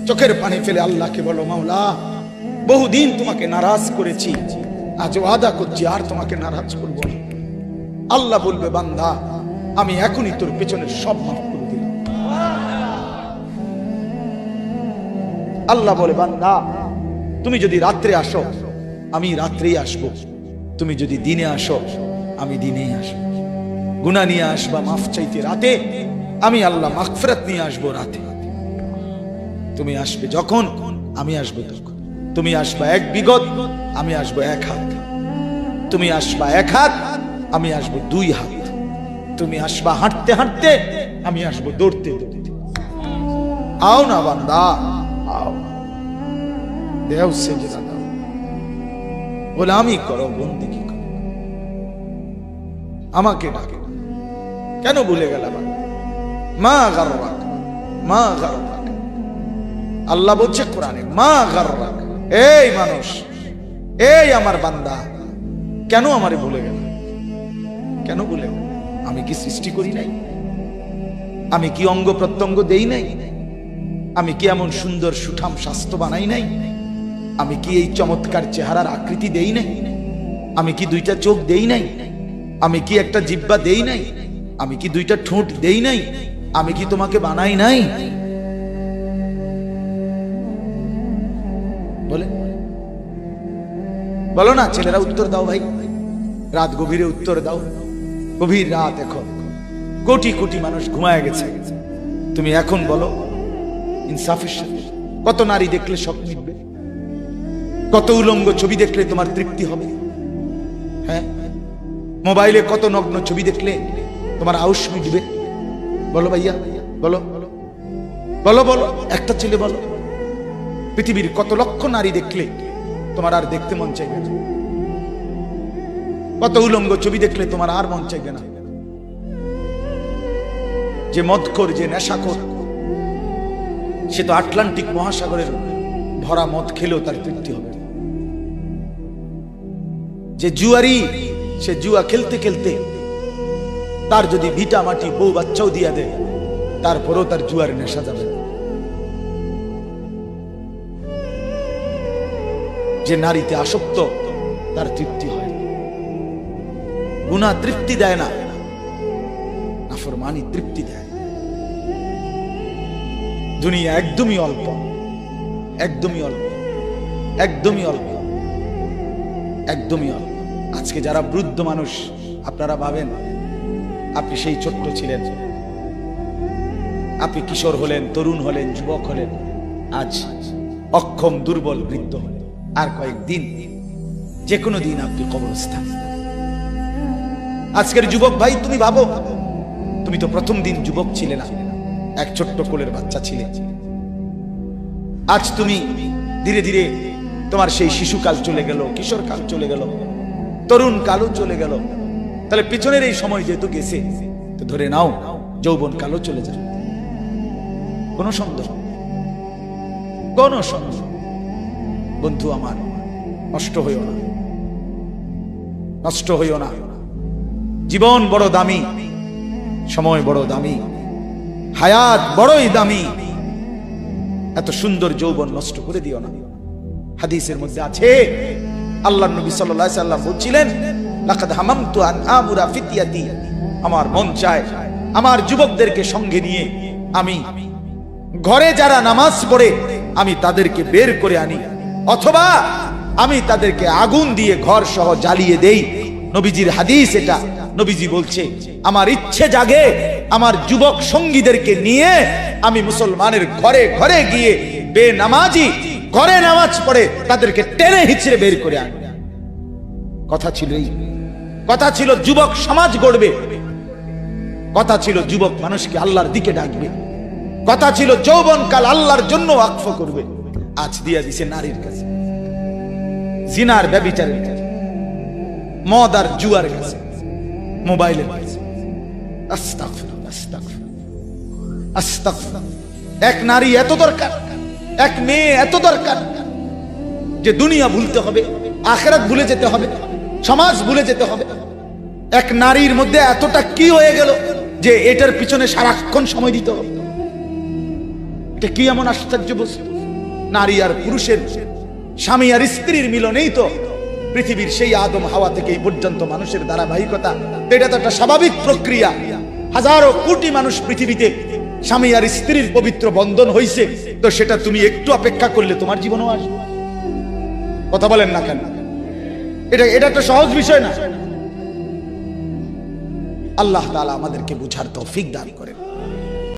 চোখের পানি ফেলে আল্লাহকে বলো, মাওলা বহুদিন তোমাকে নারাজ করেছি, আজ ওয়াদা করছি আর তোমাকে নারাজ করব না। আল্লাহ বলবে, বান্দা আমি এখনই তোর পেছনের সব মাফ করে দিলাম। আল্লাহ বলে, বান্দা তুমি যদি রাত্রে আসো আমি রাত্রেই আসবো, তুমি যদি দিনে আসো আমি দিনেই আসবো। গুনাহ নিয়ে আসবা মাফ চাইতে রাতে, আমি আল্লাহ মাগফিরাত নিয়ে আসবো রাতে। তুমি আসবে যখন, আমি আসবো তখন। তুমি আসবা এক বিগত, আমি আসবো এক হাত। তুমি আসবা এক হাত, আমি আসবো দুই হাত। তুমি আসবা হাঁটতে হাঁটতে, আমি আসবো দৌড়তে দৌড়তে। আও না বান্দা, আও, দেও সেজদা দাও, গোলামি করো, বন্দেগী করো, আমাকে ডাকে। কেন ভুলে গেল? মা গাররাক, মা গাররাক। আল্লাহ বলছে কোরআনে, মা গাররাক। এই মানুষ, এই আমার বান্দা, কেন আমারে ভুলে গেল? কেন ভুলে গেল? আমি কি সৃষ্টি করি নাই? আমি কি অঙ্গ প্রত্যঙ্গ দেই নাই? আমি কি এমন সুন্দর সুঠাম স্বাস্থ্য বানাই নাই? আমি কি এই চমৎকার চেহারার আকৃতি দেই নাই? আমি কি দুইটা চোখ দেই নাই? আমি কি একটা জিহ্বা দেই নাই? আমি কি দুইটা ঠোঁট দেই নাই? আমি কি তোমাকে বানাই নাই? বলে বলো না ছেলেরা, উত্তর দাও ভাই, রাত গভীরে উত্তর দাও। গভীর রাত, এখন কোটি কোটি মানুষ ঘুমায় গেছে। তুমি এখন বলো ইনসাফের সাথে, কত নারী দেখলে শখ মিটবে? কত উলঙ্গ ছবি দেখলে তোমার তৃপ্তি হবে? হ্যাঁ, মোবাইলে কত নগ্ন ছবি দেখলে তোমার আউশ মিটবে? বলো ভাইয়া, বলো বলো বলো, একটা ছেলে বলো। পৃথিবীর কত লক্ষ নারী দেখলে তোমার আর দেখতে মন চাইবে না? কত উলঙ্গ ছবি দেখলে তোমার আর মন চাইবে না? যে মদখোর, যে নেশাখোর, সে তো আটলান্টিক মহাসাগরের ভরা মদ খেলেও তার তৃপ্তি হবে। যে জুয়ারি, সে জুয়া খেলতে খেলতে তার যদি ভিটা মাটি বউ বাচ্চাও দিয়া দেয়, তারপরেও তার জুয়ার নেশা যাবে না। যে নারীতে আসক্ত, তার তৃপ্তি হয়। গুনাহ তৃপ্তি দেয় না, নাফরমানি তৃপ্তি দেয়। দুনিয়া একদমই অল্প, একদমই অল্প, একদমই অল্প, একদমই অল্প। আজকে যারা বৃদ্ধ মানুষ, আপনারা ভাবেন আপনি সেই ছোট্ট ছিলেন, আপনি কিশোর হলেন, তরুণ হলেন, যুবক হলেন, আজ অক্ষম দুর্বল বৃদ্ধ হলেন। আর কয়েকদিন, যে কোনো দিন আপনি কবরস্থান। আজকের যুবক ভাই, তুমি ভাবো, তুমি তো প্রথম দিন যুবক ছিলে না, এক ছোট্ট কোলের বাচ্চা ছিলে। আজ তুমি ধীরে ধীরে তোমার সেই শিশুকাল চলে গেল, কিশোরকাল চলে গেল, তরুণ কালও চলে গেল। তাহলে পিছনের এই সময় যেহেতু গেছে, তো ধরে নাও যৌবন কালও চলে যাবে। কোনো সন্দেহ, কোনো সন্দেহ। বন্ধু আমার, নষ্ট হইও না, নষ্ট হইও না। জীবন বড় দামি, সময় বড় দামি, হায়াত বড়ই দামি। এত সুন্দর যৌবন নষ্ট করে দিও না। হাদিসের মধ্যে আছে, আল্লাহর নবী সাল্লাল্লাহু আলাইহি সাল্লাম বলছিলেন, লাকাদ হামামতু আন আমুরা ফিতিয়াতি, আমার মন চায় আমার যুবকদেরকে সঙ্গে নিয়ে আমি ঘরে যারা নামাজ পড়ে আমি তাদেরকে বের করে আনি, অথবা আমি তাদেরকে আগুন দিয়ে ঘর সহ জ্বালিয়ে দেই। নবীজির হাদিস এটা। নবীজি বলছে, আমার ইচ্ছে জাগে আমার যুবক সঙ্গীদেরকে নিয়ে আমি মুসলমানের ঘরে ঘরে গিয়ে বেনামাজি ঘরে নামাজ পড়ে তাদেরকে টেনে হিচড়ে বের করে আনি। কথা ছিল এই, কথা ছিল যুবক সমাজ গড়বে, কথা ছিল যুবক মানুষকে আল্লাহর দিকে ডাকবে, কথা ছিল যৌবনকাল আল্লাহর জন্য ওয়াকফ করবে। আজ দিয়া দিছে নারীর কাছে, জিনার ব্যভিচারের কাছে, মদ আর জুয়ার কাছে, মোবাইলের কাছে। আস্তাগফিরুল্লাহ, আস্তাগফিরুল্লাহ, আস্তাগফিরুল্লাহ। এক নারী এত দরকার, এক মেয়ে এত দরকার যে দুনিয়া ভুলতে হবে, আখিরাত ভুলে যেতে হবে, সমাজ ভুলে যেতে হবে। এক নারীর মধ্যে এতটা কি হয়ে গেল যে এটার পিছনে সারাক্ষণ সময় দিতে হবে? এটা কি এমন আশ্চর্য বস্তু? নারী আর পুরুষের, স্বামী আর স্ত্রীর মিলনেই তো পৃথিবীর সেই আদম হাওয়া থেকে এই পর্যন্ত মানুষের ধারাবাহিকতা। এটা তো একটা স্বাভাবিক প্রক্রিয়া। হাজারো কোটি মানুষ পৃথিবীতে স্বামী আর স্ত্রীর পবিত্র বন্ধন হইছে, তো সেটা তুমি একটু অপেক্ষা করলে তোমার জীবনও আসবে। কথা বলেন না কেন? এটা একটা সহজ বিষয় না। আল্লাহ তাআলা আমাদেরকে বুঝার তৌফিক দান করেন।